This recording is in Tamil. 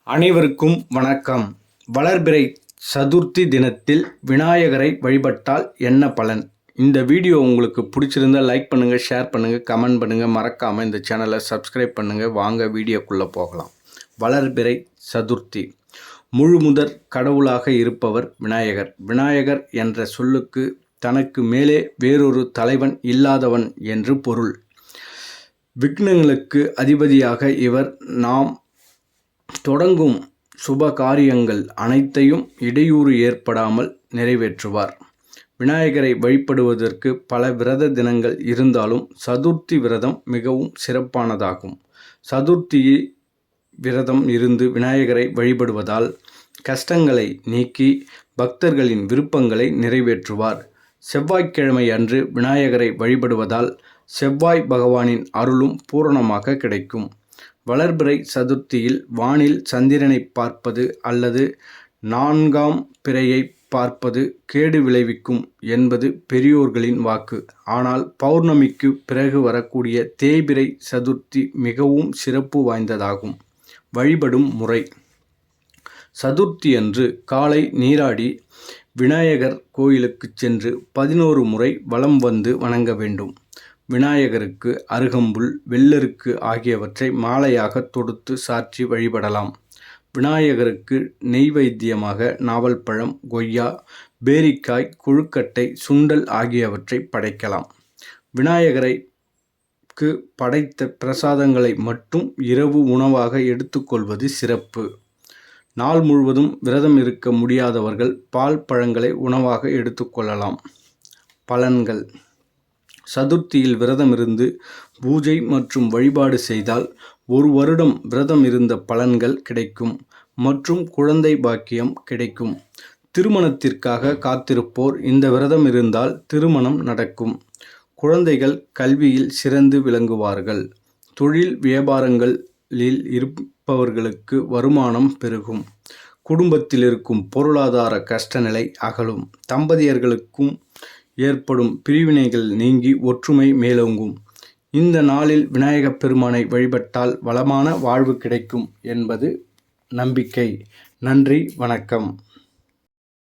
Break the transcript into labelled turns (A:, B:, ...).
A: அனைவருக்கும் வணக்கம். வளர்பிறை சதுர்த்தி தினத்தில் விநாயகரை வழிபட்டால் என்ன பலன்? இந்த வீடியோ உங்களுக்கு பிடிச்சிருந்தால் லைக் பண்ணுங்கள், ஷேர் பண்ணுங்கள், கமெண்ட் பண்ணுங்கள். மறக்காமல் இந்த சேனலை சப்ஸ்கிரைப் பண்ணுங்கள். வாங்க வீடியோக்குள்ளே போகலாம். வளர்பிறை சதுர்த்தி முழுமுதற் கடவுளாக இருப்பவர் விநாயகர். விநாயகர் என்ற சொல்லுக்கு தனக்கு மேலே வேறொரு தலைவன் இல்லாதவன் என்று பொருள். விக்னங்களுக்கு அதிபதியாக இவர் நாம் தொடங்கும் சுப காரியங்கள் அனைத்தையும் இடையூறு ஏற்படாமல் நிறைவேற்றுவார். விநாயகரை வழிபடுவதற்கு பல விரத தினங்கள் இருந்தாலும் சதுர்த்தி விரதம் மிகவும் சிறப்பானதாகும். சதுர்த்தி விரதம் இருந்து விநாயகரை வழிபடுவதால் கஷ்டங்களை நீக்கி பக்தர்களின் விருப்பங்களை நிறைவேற்றுவார். செவ்வாய்க்கிழமை அன்று விநாயகரை வழிபடுவதால் செவ்வாய் பகவானின் அருளும் பூரணமாக கிடைக்கும். வளர்பிறை சதுர்த்தியில் வானில் சந்திரனை பார்ப்பது அல்லது 4ஆம் பிறையை பார்ப்பது கேடு விளைவிக்கும் என்பது பெரியோர்களின் வாக்கு. ஆனால் பௌர்ணமிக்கு பிறகு வரக்கூடிய தேய்பிறை சதுர்த்தி மிகவும் சிறப்பு வாய்ந்ததாகும். வழிபடும் முறை: சதுர்த்தியன்று காலை நீராடி விநாயகர் கோயிலுக்கு சென்று 11 முறை வலம் வந்து வணங்க வேண்டும். விநாயகருக்கு அருகம்புல், வெள்ளருக்கு ஆகியவற்றை மாலையாக தொடுத்து சாற்றி வழிபடலாம். விநாயகருக்கு நெய்வேத்தியமாக நாவல்பழம், கொய்யா, பேரிக்காய், கொழுக்கட்டை, சுண்டல் ஆகியவற்றை படைக்கலாம். விநாயகருக்கு படைத்த பிரசாதங்களை மட்டும் இரவு உணவாக எடுத்துக்கொள்வது சிறப்பு. நாள் முழுவதும் விரதம் இருக்க முடியாதவர்கள் பால், பழங்களை உணவாக எடுத்துக்கொள்ளலாம். பலன்கள்: சதுர்த்தியில் விரதம் இருந்து பூஜை மற்றும் வழிபாடு செய்தால் 1 வருடம் விரதம் இருந்த பலன்கள் கிடைக்கும் மற்றும் குழந்தை பாக்கியம் கிடைக்கும். திருமணத்திற்காக காத்திருப்போர் இந்த விரதம் இருந்தால் திருமணம் நடக்கும். குழந்தைகள் கல்வியில் சிறந்து விளங்குவார்கள். தொழில் வியாபாரங்களில் இருப்பவர்களுக்கு வருமானம் பெருகும். குடும்பத்தில் இருக்கும் பொருளாதார கஷ்டநிலை அகலும். தம்பதியர்களுக்கும் ஏற்படும் பிரிவினைகள் நீங்கி ஒற்றுமை மேலோங்கும். இந்த நாளில் விநாயகப் பெருமானை வழிபட்டால் வளமான வாழ்வு கிடைக்கும் என்பது நம்பிக்கை. நன்றி, வணக்கம்.